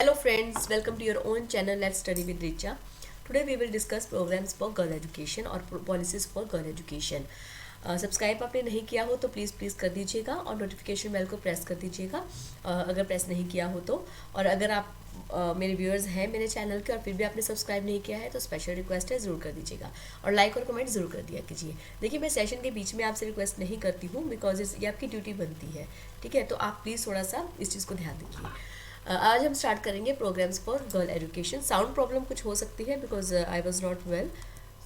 Hello friends, welcome to your own channel Let's Study with Richa. Today we will discuss programs for girl education और policies for girl education. Subscribe आपने नहीं किया हो तो please कर दीजिएगा और नोटिफिकेशन बेल को प्रेस कर दीजिएगा अगर प्रेस नहीं किया हो तो। और अगर आप मेरे व्यूअर्स हैं मेरे चैनल के और फिर भी आपने सब्सक्राइब नहीं किया है तो स्पेशल रिक्वेस्ट है, ज़रूर कर दीजिएगा और लाइक और कमेंट ज़रूर कर दिया कीजिए। देखिए, मैं सेशन के बीच में आपसे रिक्वेस्ट नहीं करती हूँ बिकॉज ये आपकी ड्यूटी बनती है, ठीक है। तो आप प्लीज़ थोड़ा सा इस चीज़ को ध्यान दीजिए। आज हम स्टार्ट करेंगे programmes for girl education. Sound problem कुछ हो सकती है because I was not well,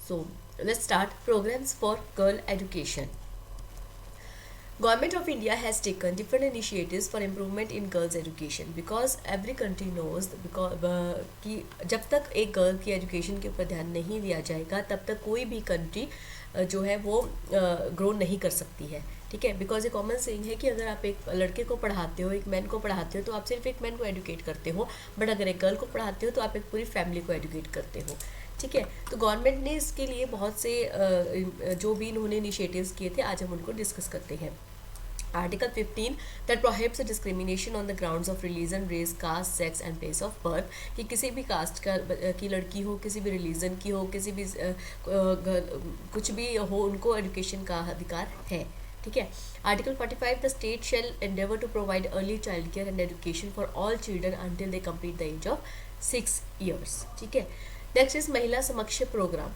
so let's start programmes for girl education. Government of India has taken different initiatives for improvement in girls' education because every country knows कि जब तक एक girl की education के ऊपर ध्यान नहीं दिया जाएगा तब तक कोई भी कंट्री जो है वो ग्रो नहीं कर सकती है, ठीक है। बिकॉज ये कॉमन सेइंग है कि अगर आप एक लड़के को पढ़ाते हो, एक मैन को पढ़ाते हो तो आप सिर्फ एक मैन को एजुकेट करते हो, बट अगर एक गर्ल को पढ़ाते हो तो आप एक पूरी फैमिली को एजुकेट करते हो, ठीक है। तो गवर्नमेंट ने इसके लिए बहुत से जो भी इन्होंने इनिशिएटिव्स किए थे आज हम उनको डिस्कस करते हैं। Article 15 that prohibits discrimination on the grounds of religion, race, caste, sex and place of birth. कि किसी भी कास्ट का की लड़की हो, किसी भी रिलीजन की हो, किसी भी कुछ भी हो, उनको एजुकेशन का अधिकार है, ठीक है। Article 45 the state shall endeavour to provide early child care and education for all children until they complete the age of 6 years, ठीक है। नेक्स्ट इज महिला समक्ष प्रोग्राम.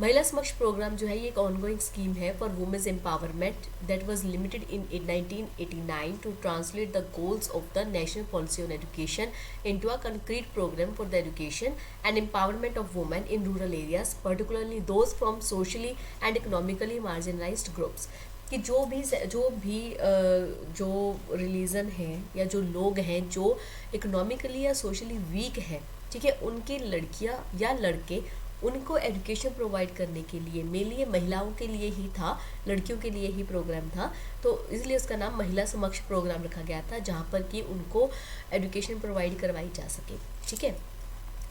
महिला समक्ष प्रोग्राम जो है ये एक ऑनगोइंग स्कीम है for women's empowerment that was limited in 1989 to translate the goals of the national policy on education into a concrete programme for the education and empowerment of women in rural areas, particularly those from socially and economically marginalised groups. कि जो भी जो religion है या जो लोग हैं जो इकोनॉमिकली या सोशली वीक है, ठीक है, उनकी लड़कियां या लड़के, उनको एजुकेशन प्रोवाइड करने के लिए मेनली महिलाओं के लिए ही था, लड़कियों के लिए ही प्रोग्राम था, तो इसलिए उसका नाम महिला समक्ष प्रोग्राम रखा गया था जहाँ पर कि उनको एजुकेशन प्रोवाइड करवाई जा सके, ठीक है।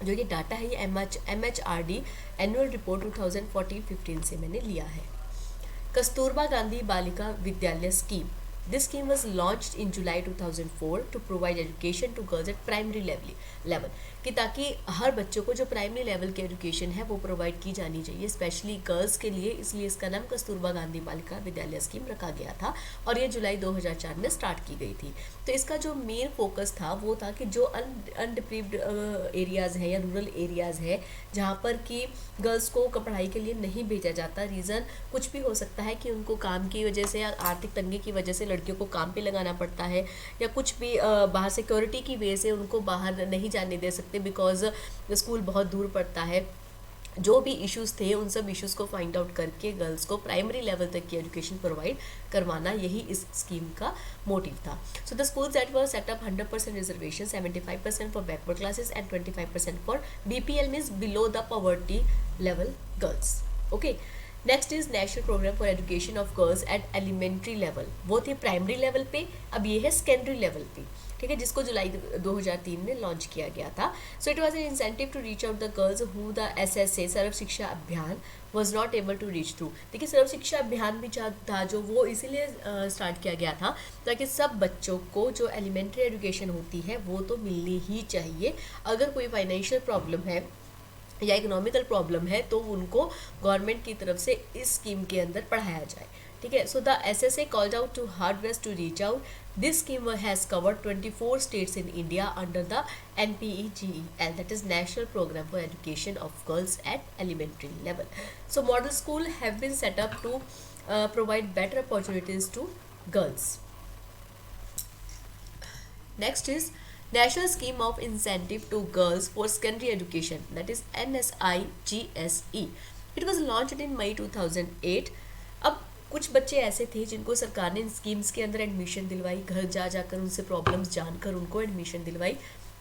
जो ये डाटा है ये MHRD एनुअल रिपोर्ट 2014-15 से मैंने लिया है। Kasturba Gandhi Balika Vidyalaya scheme. This scheme was launched in July 2004 to provide education to girls at primary level कि ताकि हर बच्चों को जो प्राइमरी लेवल की एजुकेशन है वो प्रोवाइड की जानी चाहिए, स्पेशली गर्ल्स के लिए, इसलिए इसका नाम कस्तूरबा गांधी बालिका विद्यालय स्कीम रखा गया था और ये जुलाई 2004 में स्टार्ट की गई थी। तो इसका जो मेन फोकस था वो था कि जो अनडिप्रीव्ड एरियाज़ हैं या रूरल एरियाज़ है जहाँ पर कि गर्ल्स को पढ़ाई के लिए नहीं भेजा जाता, रीज़न कुछ भी हो सकता है कि उनको काम की वजह से या आर्थिक तंगी की वजह से लड़कियों को काम पे लगाना पड़ता है या कुछ भी बाहर सिक्योरिटी की वजह से उनको बाहर नहीं जाने दे सकते बिकॉज स्कूल बहुत दूर पड़ता है। जो भी इश्यूज थे उन सब इश्यूज़ को फाइंड आउट करके गर्ल्स को प्राइमरी लेवल तक की एजुकेशन प्रोवाइड करवाना, यही इस स्कीम का मोटिव था। So the schools that were set up 100% reservation, 75% for backward classes and 25% for BPL means below the poverty level girls, okay. Next is national programme for education of girls at elementary level. वो थी primary level पे, अब ये है secondary level पे, ठीक है, जिसको जुलाई 2003 में लॉन्च किया गया था. So it was an incentive to reach out the girls who the SSA Sarva Shiksha Abhiyan was not able to reach through. देखिए, सर्व शिक्षा अभियान भी था जो वो इसीलिए स्टार्ट किया गया था ताकि सब बच्चों को जो एलिमेंट्री एजुकेशन होती है वो तो मिलनी ही चाहिए. अगर कोई फाइनेंशियल प्रॉब्लम है या इकोनॉमिकल प्रॉब्लम है तो उनको गवर्नमेंट की तरफ से इस स्कीम के अंदर पढ़ाया जाए, ठीक है. So the SSA called out to hardest to reach out. This scheme has covered 24 states in India under the NPEGEL, that is National Program for Education of Girls at Elementary Level. So model school have been set up to provide better opportunities to girls. Next is National Scheme of Incentive to Girls for Secondary Education, that is NSIGSE. It was launched in May 2008. अब कुछ बच्चे ऐसे थे जिनको सरकार ने इन schemes के अंदर एडमिशन दिलवाई, घर जा जाकर उनसे प्रॉब्लम्स जानकर उनको एडमिशन दिलवाई,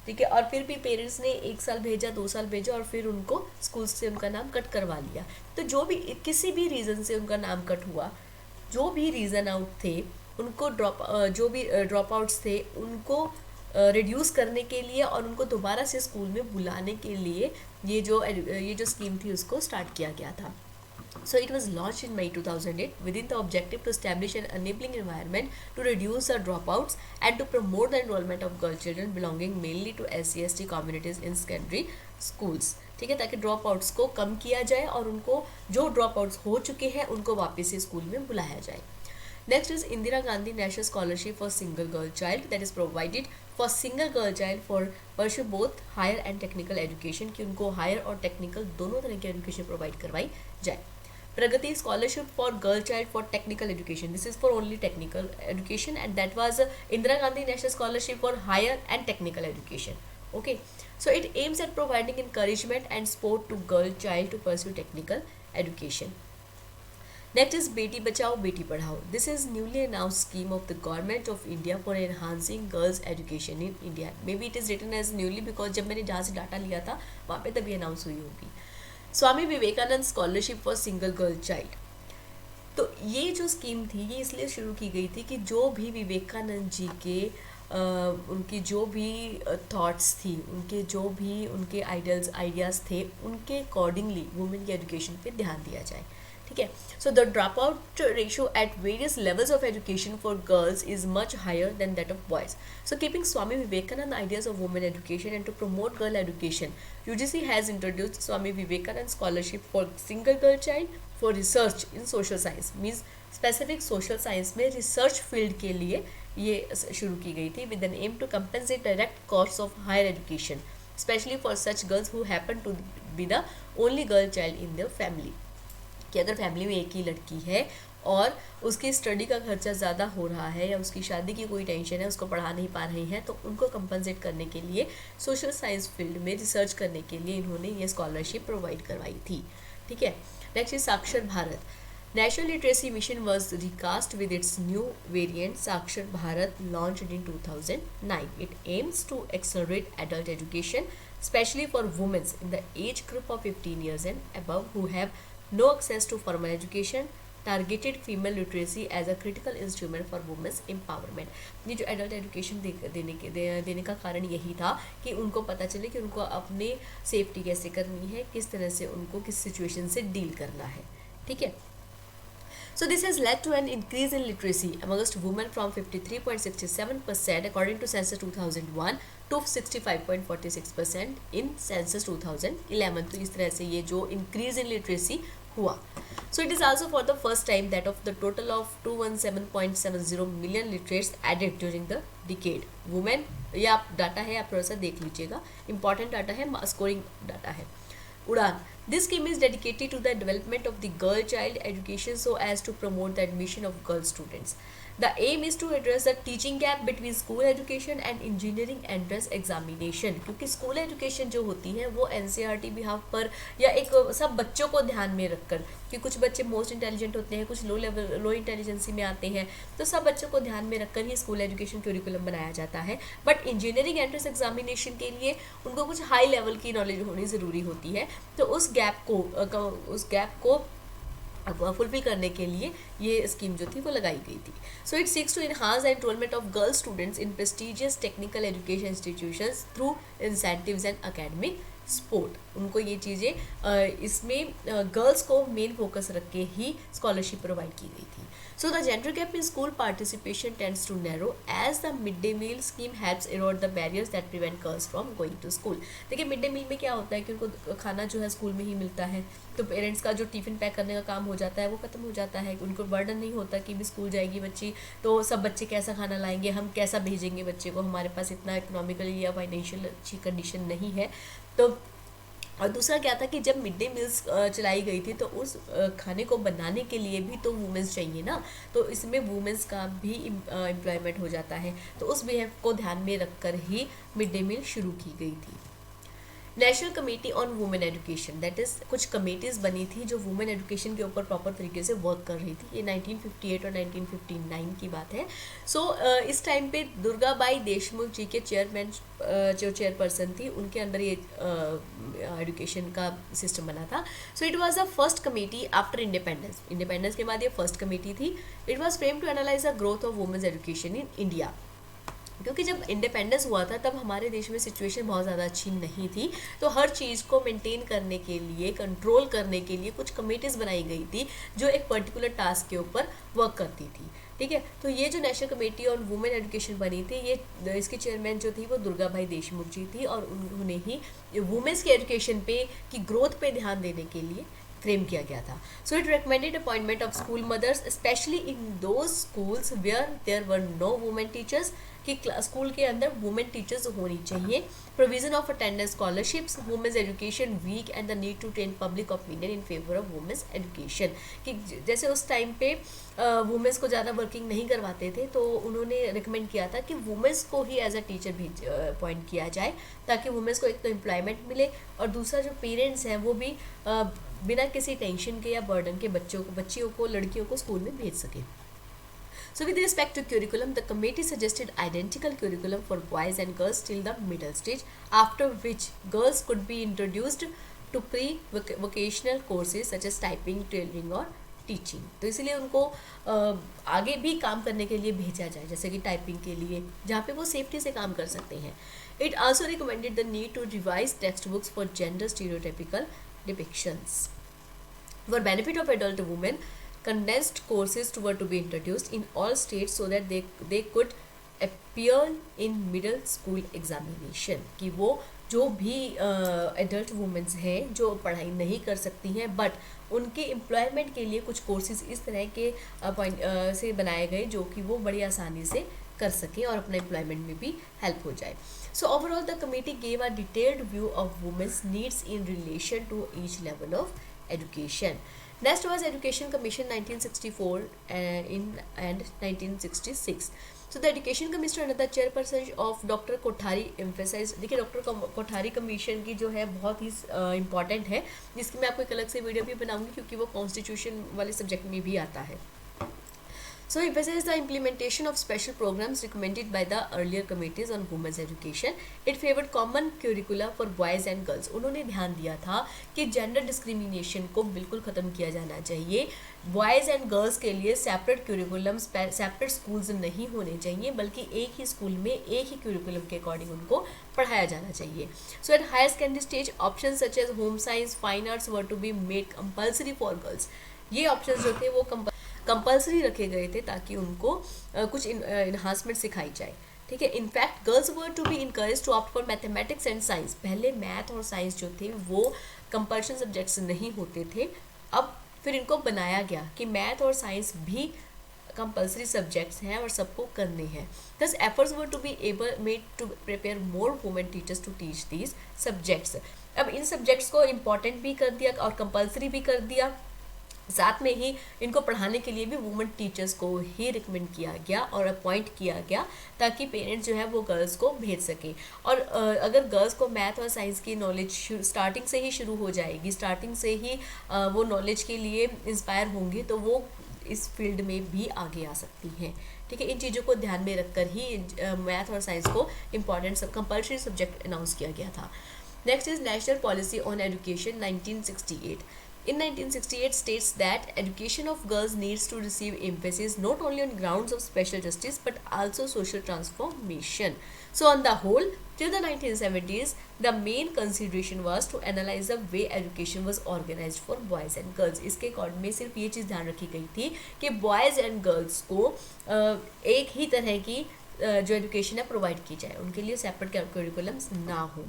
ठीक है, और फिर भी पेरेंट्स ने 1 साल भेजा, 2 साल भेजा और फिर उनको स्कूल से उनका नाम कट करवा लिया. तो जो भी किसी भी रीज़न से उनका नाम कट हुआ, जो भी रीज़न आउट थे उनको जो भी ड्रॉप आउट्स थे उनको रिड्यूस करने के लिए और उनको दोबारा से स्कूल में बुलाने के लिए ये जो स्कीम थी उसको स्टार्ट किया गया था. So it was launched in May 2008 within the objective to establish an enabling environment to reduce the dropouts and to promote the enrollment of girl children belonging mainly to SC/ST communities in secondary schools. ठीक है, ताकि drop outs को कम किया जाए और उनको जो drop outs हो चुके हैं उनको वापस से स्कूल में बुलाया जाए. Next is Indira Gandhi National Scholarship for Single Girl Child that is provided for single girl child for pursue both higher and technical education कि उनको हायर और टेक्निकल दोनों तरह की एजुकेशन प्रोवाइड करवाई जाए. Pragati Scholarship for Girl Child for Technical Education. This is for only technical education and that was Indira Gandhi National Scholarship for Higher and Technical Education. Okay, so it aims at providing encouragement and support to girl child to pursue technical education. Next is Beti Bachao Beti Padhao. This is newly announced scheme of the government of India for enhancing girls education in India. Maybe it is written as newly because जब मैंने जहाँ से data लिया था वहाँ पे तभी announce हुई होगी. Swami Vivekananda scholarship for single girl child. तो ये जो स्कीम थी ये इसलिए शुरू की गई थी कि जो भी विवेकानंद जी के उनकी जो भी थॉट्स थी, उनके जो भी उनके आइडियाज़ थे, उनके अकॉर्डिंगली वुमेन की एजुकेशन पे ध्यान दिया जाए. ठीक है. So the dropout ratio at various levels of education for girls is much higher than that of boys. So keeping Swami Vivekananda ideas of women education and to promote girl education, UGC has introduced Swami Vivekananda Scholarship for Single Girl Child for research in social science. Means specific social science में research field के लिए ये शुरू की गई थी with an aim to compensate direct costs of higher education, especially for such girls who happen to be the only girl child in their family. कि अगर फैमिली में एक ही लड़की है और उसकी स्टडी का खर्चा ज़्यादा हो रहा है या उसकी शादी की कोई टेंशन है, उसको पढ़ा नहीं पा रही हैं, तो उनको कंपनसेट करने के लिए सोशल साइंस फील्ड में रिसर्च करने के लिए इन्होंने ये स्कॉलरशिप प्रोवाइड करवाई थी. ठीक है. Next is Saakshar Bharat. National literacy mission was recast with its new variant Saakshar Bharat launched in 2009. It aims to accelerate adult education specially for womens in the age group of 15 years and above who have no access to formal education, targeted female literacy as a critical instrument for women's empowerment. ये जो adult education देने का कारण यही था कि उनको पता चले कि उनको अपने सेफ्टी कैसे करनी है, किस तरह से उनको किस सिचुएशन से डील करना है. ठीक है. So this has led to an increase in literacy amongst women from 53.67% according to census 2001 to 65.46% in census 2011. तो इस तरह से ये जो increase in literacy हुआ. So it is also for the first time that of the total of 217.70 million literates added during the decade, women, ये आप data है, आप थोड़ा सा देख लीजिएगा, important डाटा है, स्कोरिंग डाटा है. Udan. This scheme is dedicated to the development of the girl child education so as to promote the admission of girl students. The aim is to address the teaching gap between school education and engineering entrance examination. क्योंकि school education जो होती है वो NCERT behalf पर या एक सब बच्चों को ध्यान में रखकर, कि कुछ बच्चे मोस्ट इंटेलिजेंट होते हैं, कुछ लो इंटेलिजेंसी में आते हैं, तो सब बच्चों को ध्यान में रखकर ही स्कूल एजुकेशन क्यूरिकुलम बनाया जाता है. बट इंजीनियरिंग एंट्रेंस एग्जामिनेशन के लिए उनको कुछ हाई लेवल की नॉलेज होनी ज़रूरी होती है. तो उस गैप को फुलफिल करने के लिए ये स्कीम जो थी वो लगाई गई थी. So it seeks to enhance the enrolment of girl students in prestigious technical education institutions through incentives and academic support. उनको ये चीज़ें इसमें गर्ल्स को मेन फोकस रख के ही स्कॉलरशिप प्रोवाइड की गई थी. So the gender gap in school participation tends to narrow as the midday meal scheme helps erode the barriers that prevent girls from going to school. देखिए mid day meal में क्या होता है कि उनको खाना जो है स्कूल में ही मिलता है, तो पेरेंट्स का जो टिफ़िन पैक करने का काम हो जाता है वो ख़त्म हो जाता है. उनको बर्डन नहीं होता कि भी स्कूल जाएगी बच्ची तो सब बच्चे कैसा खाना लाएंगे, हम कैसा भेजेंगे बच्चे को, हमारे पास इतना इकोनॉमिकली या फाइनेंशियल अच्छी कंडीशन नहीं है. तो और दूसरा क्या था कि जब मिड डे मील्स चलाई गई थी तो उस खाने को बनाने के लिए भी तो वुमेंस चाहिए ना, तो इसमें वुमेंस का भी एम्प्लॉयमेंट हो जाता है. तो उस बिहेव को ध्यान में रखकर ही मिड डे मील शुरू की गई थी. National committee on women education, that is कुछ कमेटीज़ बनी थी जो वुमेन एजुकेशन के ऊपर प्रॉपर तरीके से वर्क कर रही थी. ये 1958 और 1959 की बात है. सो इस टाइम पे दुर्गाबाई देशमुख जी के चेयरमैन जो चेयरपर्सन थी उनके अंदर ये एजुकेशन का सिस्टम बना था. So it was the first committee after independence के बाद ये फर्स्ट कमेटी थी. It was frame to analyse the growth of women's education in India. क्योंकि जब इंडिपेंडेंस हुआ था तब हमारे देश में सिचुएशन बहुत ज़्यादा अच्छी नहीं थी, तो हर चीज़ को मेंटेन करने के लिए, कंट्रोल करने के लिए कुछ कमेटीज़ बनाई गई थी जो एक पर्टिकुलर टास्क के ऊपर वर्क करती थी। ठीक है, तो ये जो national committee on women education बनी थी, ये इसकी चेयरमैन जो थी वो दुर्गा भाई देशमुख जी थी, और उन्होंने ही वुमेन्स के एजुकेशन पे की ग्रोथ पे ध्यान देने के लिए फ्रेम किया गया था। So it recommended appointment of school mothers specially in those schools where there were no women teachers, कि स्कूल के अंदर वुमेन टीचर्स होनी चाहिए। Provision of attendance scholarships, women's education week and the need to train public opinion in favour of women's education, कि जैसे उस time पे women's को ज़्यादा वर्किंग नहीं करवाते थे, तो उन्होंने रिकमेंड किया था कि वुमेन्स को ही एज अ टीचर भी अपॉइंट किया जाए, ताकि वुमेन्स को एक तो एम्प्लॉयमेंट मिले, और दूसरा जो पेरेंट्स हैं वो भी बिना किसी टेंशन के या बर्डन के बच्चियों को लड़कियों को स्कूल में भेज सके। So with respect to curriculum, the committee suggested identical curriculum for boys and girls till the middle stage, after which girls could be introduced to pre-vocational courses such as typing, tailoring और teaching. तो इसलिए उनको आगे भी काम करने के लिए भेजा जाए, जैसे कि टाइपिंग के लिए, जहाँ पे वो सेफ्टी से काम कर सकते हैं। It also recommended the need to revise text books for gender stereotypical depictions. For benefit of adult women, condensed courses were to be introduced in all states so that they could appear in middle school examination, कि वो जो भी adult women's हैं जो पढ़ाई नहीं कर सकती हैं, बट उनके एम्प्लॉयमेंट के लिए कुछ कोर्सेज इस तरह के से बनाए गए जो कि वो बड़ी आसानी से कर सकें और अपने एम्प्लॉयमेंट में भी हेल्प हो जाए। So overall, the committee gave a detailed view of women's needs in relation to each level of education. Next was Education Commission 1964 and 1966. So the Education Commission under the chairperson of Dr. Kothari emphasized, देखिए doctor Kothari commission की जो है बहुत ही important है, जिसकी मैं आपको एक अलग से वीडियो भी बनाऊंगी क्योंकि वो कॉन्स्टिट्यूशन वाले सब्जेक्ट में भी आता है। So emphasized the implementation of special programs recommended by the earlier committees on women's education. It favored common curricula for boys and girls. उन्होंने ध्यान दिया था कि जेंडर डिस्क्रिमिनेशन को बिल्कुल ख़त्म किया जाना चाहिए। बॉयज़ एंड गर्ल्स के लिए सेपरेट क्यूरिकुलम, सेपरेट स्कूल्स नहीं होने चाहिए, बल्कि एक ही स्कूल में एक ही क्यूरिकुलम के अकॉर्डिंग उनको पढ़ाया जाना चाहिए। So at higher secondary stage option such as home science, fine arts were to be made compulsory for girls. ये ऑप्शन जो थे वो कंपल्सरी रखे गए थे ताकि उनको कुछ इन्हांसमेंट सिखाई जाए। ठीक है, in fact girls were to be encourage to opt for mathematics and science. पहले मैथ और साइंस जो थे वो कंपल्शन सब्जेक्ट्स नहीं होते थे, अब फिर इनको बनाया गया कि मैथ और साइंस भी कंपल्सरी सब्जेक्ट्स हैं और सबको करने हैं। Thus efforts were to be able made to prepare more women teachers to teach these subjects. अब इन सब्जेक्ट्स को इम्पॉर्टेंट भी कर दिया और कंपल्सरी भी कर दिया, साथ में ही इनको पढ़ाने के लिए भी वुमेन टीचर्स को ही रिकमेंड किया गया और अपॉइंट किया गया, ताकि पेरेंट्स जो है वो गर्ल्स को भेज सकें। और अगर गर्ल्स को मैथ और साइंस की नॉलेज स्टार्टिंग से ही शुरू हो जाएगी, स्टार्टिंग से ही वो नॉलेज के लिए इंस्पायर होंगे, तो वो इस फील्ड में भी आगे आ सकती हैं। ठीक है, इन चीज़ों को ध्यान में रखकर ही मैथ और साइंस को इम्पॉर्टेंट कंपल्सरी सब्जेक्ट अनाउंस किया गया था। Next is national policy on education 1968. In 1968 states that education of girls needs to receive emphasis not only on grounds of special justice but also social transformation. So on the whole, till the 1970s, the main consideration was to analyze the way education was organized for boys and girls. इसके according में सिर्फ ये चीज़ ध्यान रखी गई थी कि boys and girls को एक ही तरह की जो एजुकेशन है प्रोवाइड की जाए, उनके लिए सेपरेट करिकुलम्स ना हो।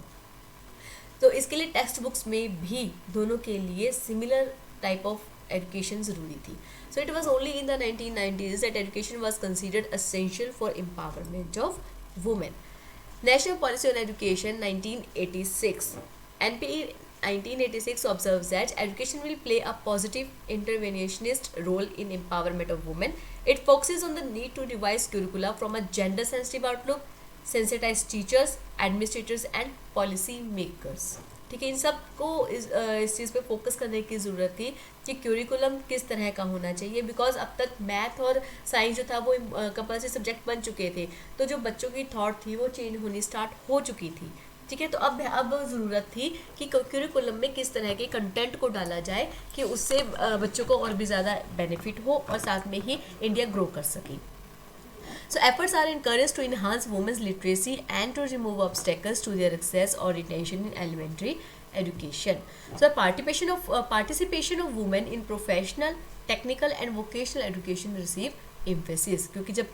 तो इसके लिए टेक्स्ट बुक्स में भी दोनों के लिए सिमिलर टाइप ऑफ एजुकेशन ज़रूरी थी। So it was only in the 1990s that education was considered essential for empowerment of women. National policy on education 1986 NPE 1986 observes that education will play a positive interventionist role in empowerment of women. It focuses on the need to revise curricula from a gender sensitive outlook, sensitize teachers, administrators and policy makers. ठीक है, इन सब को इस चीज़ पे focus करने की ज़रूरत थी कि क्यूरिकुलम किस तरह का होना चाहिए, बिकॉज अब तक मैथ और साइंस जो था वो कंपल्सरी सब्जेक्ट बन चुके थे, तो जो बच्चों की थॉट थी वो चेंज होनी स्टार्ट हो चुकी थी। ठीक है, तो अब ज़रूरत थी कि क्यूरिकुलम में किस तरह के कंटेंट को डाला जाए कि उससे बच्चों को और भी ज़्यादा बेनिफिट हो और साथ में ही इंडिया ग्रो कर सके। So efforts are encouraged to enhance women's literacy and to remove obstacles to their access or retention in elementary education. So participation of women in professional, technical and vocational education receive emphasis, क्योंकि जब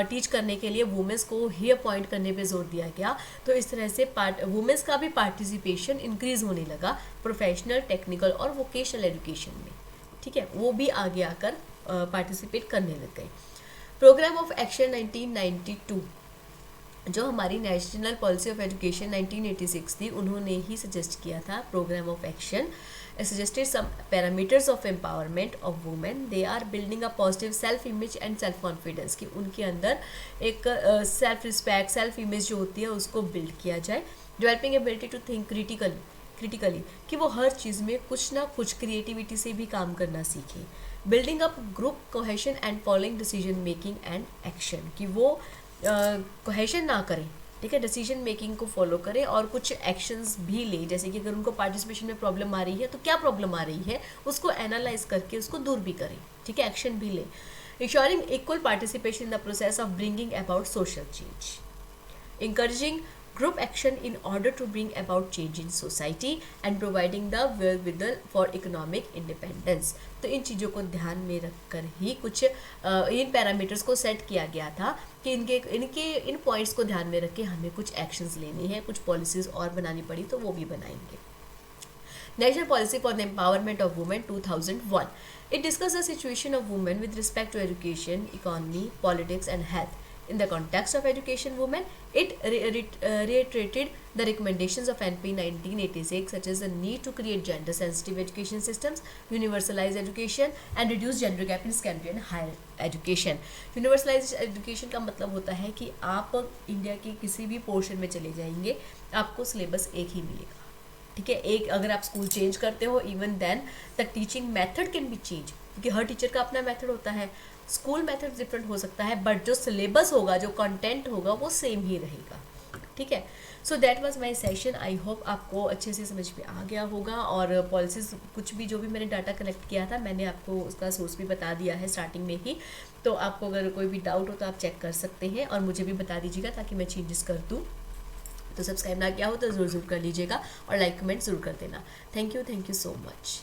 teach करने के लिए women's को ही appoint करने पे जोर दिया गया, तो इस तरह से वुमेंस का भी पार्टिसिपेशन इंक्रीज होने लगा प्रोफेशनल, टेक्निकल और वोकेशनल एजुकेशन में, ठीक है, वो भी आगे आकर पार्टिसिपेट करने लग गए। प्रोग्राम ऑफ एक्शन 1992, जो हमारी नेशनल पॉलिसी ऑफ एजुकेशन 1986 थी, उन्होंने ही सजेस्ट किया था programme of action, suggested some parameters of empowerment of women. They are building a positive self image and self confidence, कि उनके अंदर एक सेल्फ रिस्पेक्ट, सेल्फ इमेज जो होती है उसको बिल्ड किया जाए। Developing ability to think critically, कि वो हर चीज़ में कुछ ना कुछ क्रिएटिविटी से भी काम करना सीखें। Building up group cohesion and following decision making and action, कि वो कोहेशन ना करें, ठीक है, डिसीजन मेकिंग को फॉलो करें और कुछ एक्शंस भी ले, जैसे कि अगर उनको पार्टिसिपेशन में प्रॉब्लम आ रही है तो क्या प्रॉब्लम आ रही है उसको एनालाइज करके उसको दूर भी करें, ठीक है, एक्शन भी ले। Ensuring equal participation in the process of bringing about social change, encouraging group action in order to bring about change in society and providing the wherewithal for economic independence। तो इन चीज़ों को ध्यान में रखकर ही कुछ इन पैरामीटर्स को सेट किया गया था कि इन पॉइंट्स को ध्यान में रख के हमें कुछ एक्शंस लेने हैं, कुछ पॉलिसीज़ और बनानी पड़ी तो वो भी बनाएंगे। National policy for the empowerment of women 2001, it discuss the situation of women with respect to education, economy, politics and health. In the context of education women, it reiterated the recommendations of NP 1986, such as the need to create gender-sensitive education systems, universalize education, and reduce gender gap in secondary and higher education। Universalized education का मतलब होता है कि आप India के किसी भी portion में चले जाएंगे, आपको सिलेबस एक ही मिलेगा, ठीक है। एक अगर आप स्कूल चेंज करते हो, even then the teaching method can be change, क्योंकि हर टीचर का अपना मेथड होता है, स्कूल मेथड डिफरेंट हो सकता है, बट जो सिलेबस होगा, जो कंटेंट होगा वो सेम ही रहेगा, ठीक है। So that was my session. I hope आपको अच्छे से समझ में आ गया होगा, और पॉलिसीज कुछ भी जो भी मैंने डाटा कलेक्ट किया था मैंने आपको उसका सोर्स भी बता दिया है स्टार्टिंग में ही, तो आपको अगर कोई भी डाउट हो तो आप चेक कर सकते हैं और मुझे भी बता दीजिएगा ताकि मैं चेंजेस कर दूँ। तो सब्सक्राइब ना किया हो तो ज़रूर कर लीजिएगा और लाइक कमेंट ज़रूर कर देना। Thank you so much.